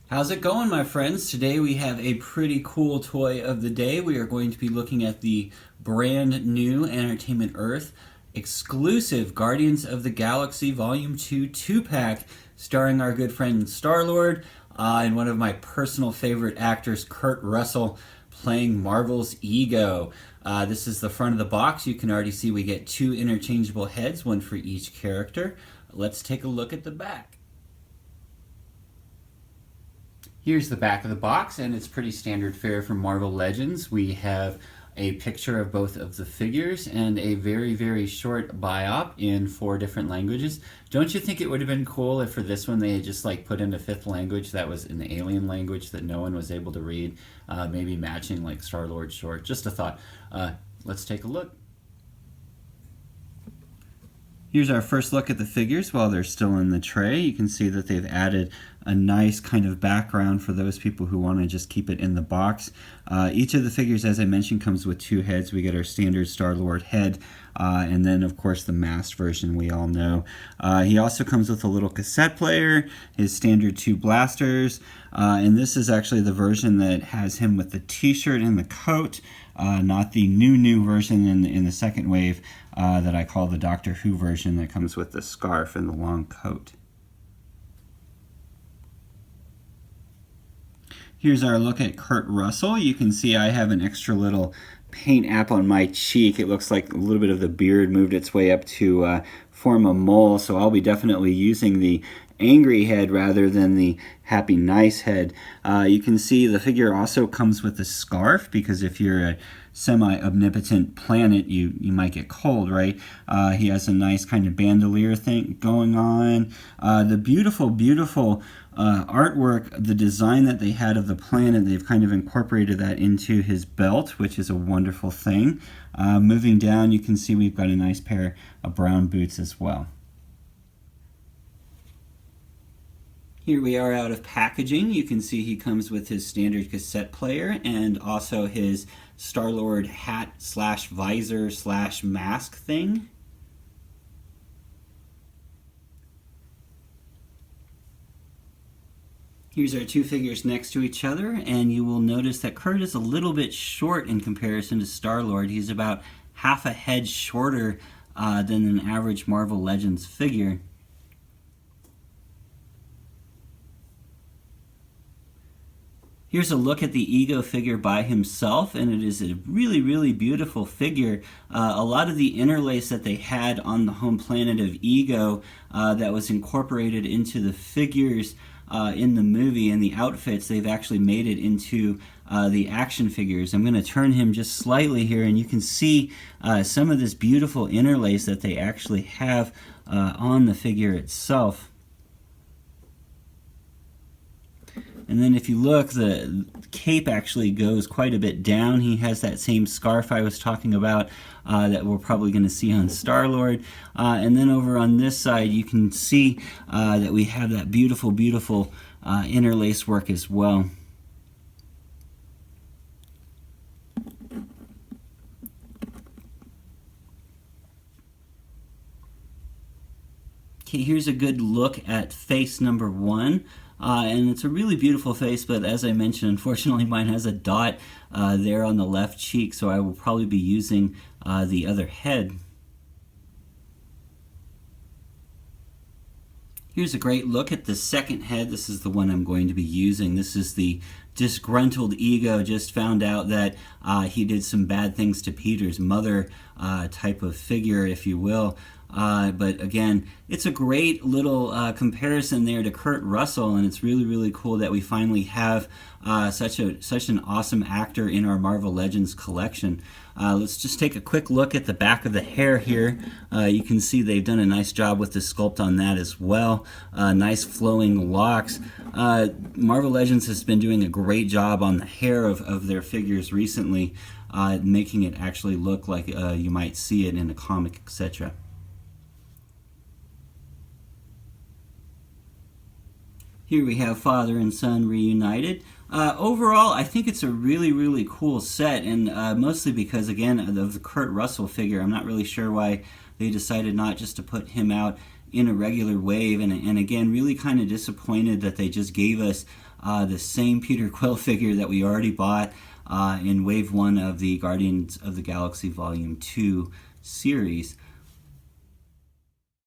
How's it going, my friends? Today we have a pretty cool toy of the day. We are going to be looking at the brand new Entertainment Earth exclusive Guardians of the Galaxy Volume 2 2-pack starring our good friend Star-Lord and one of my personal favorite actors, Kurt Russell, playing Marvel's Ego. This is the front of the box. You can already see we get two interchangeable heads, one for each character. Let's take a look at the back. Here's the back of the box, and it's pretty standard fare for Marvel Legends. We have a picture of both of the figures and a very, very short biop in 4 different languages. Don't you think it would have been cool if for this one they had just like put in a 5th language that was an alien language that no one was able to read, maybe matching like Star-Lord's short? Just a thought. Let's take a look. Here's our first look at the figures while they're still in the tray. You can see that they've added a nice kind of background for those people who want to just keep it in the box. Each of the figures, as I mentioned, comes with 2 heads. We get our standard Star-Lord head, and then of course the masked version we all know. He also comes with a little cassette player, his standard 2 blasters, and this is actually the version that has him with the t-shirt and the coat, not the new version in the second wave that I call the Doctor Who version that comes with the scarf and the long coat. Here's our look at Kurt Russell. You can see I have an extra little paint app on my cheek. It looks like a little bit of the beard moved its way up to form a mole, so I'll be definitely using the angry head rather than the happy nice head. You can see the figure also comes with a scarf, because if you're a semi-omnipotent planet, you might get cold, right? He has a nice kind of bandolier thing going on. The beautiful artwork, the design that they had of the planet, they've kind of incorporated that into his belt, which is a wonderful thing. Moving down, you can see we've got a nice pair of brown boots as well. Here we are out of packaging. You can see he comes with his standard cassette player and also his Star-Lord hat slash visor slash mask thing. Here's our 2 figures next to each other, and you will notice that Kurt is a little bit short in comparison to Star-Lord. He's about half a head shorter than an average Marvel Legends figure. Here's a look at the Ego figure by himself, and it is a really, really beautiful figure. A lot of the interlace that they had on the home planet of Ego that was incorporated into the figures in the movie and the outfits, they've actually made it into the action figures. I'm going to turn him just slightly here, and you can see some of this beautiful interlace that they actually have on the figure itself. And then if you look, the cape actually goes quite a bit down. He has that same scarf I was talking about that we're probably going to see on Star-Lord. And then over on this side, you can see that we have that beautiful interlace work as well. Okay, here's a good look at face number 1. And it's a really beautiful face, but as I mentioned, unfortunately mine has a dot there on the left cheek, so I will probably be using the other head. Here's a great look at the second head. This is the one I'm going to be using. This is the disgruntled Ego. Just found out that he did some bad things to Peter's mother type of figure, if you will. But again, it's a great little comparison there to Kurt Russell, and it's really, really cool that we finally have such an awesome actor in our Marvel Legends collection. Let's just take a quick look at the back of the hair here. You can see they've done a nice job with the sculpt on that as well. Nice flowing locks. Marvel Legends has been doing a great job on the hair of their figures recently, making it actually look like you might see it in a comic, etc. Here we have father and son reunited. Overall, I think it's a really, really cool set, and mostly because, again, of the Kurt Russell figure. I'm not really sure why they decided not just to put him out in a regular wave, and again, really kind of disappointed that they just gave us the same Peter Quill figure that we already bought in Wave 1 of the Guardians of the Galaxy Volume 2 series.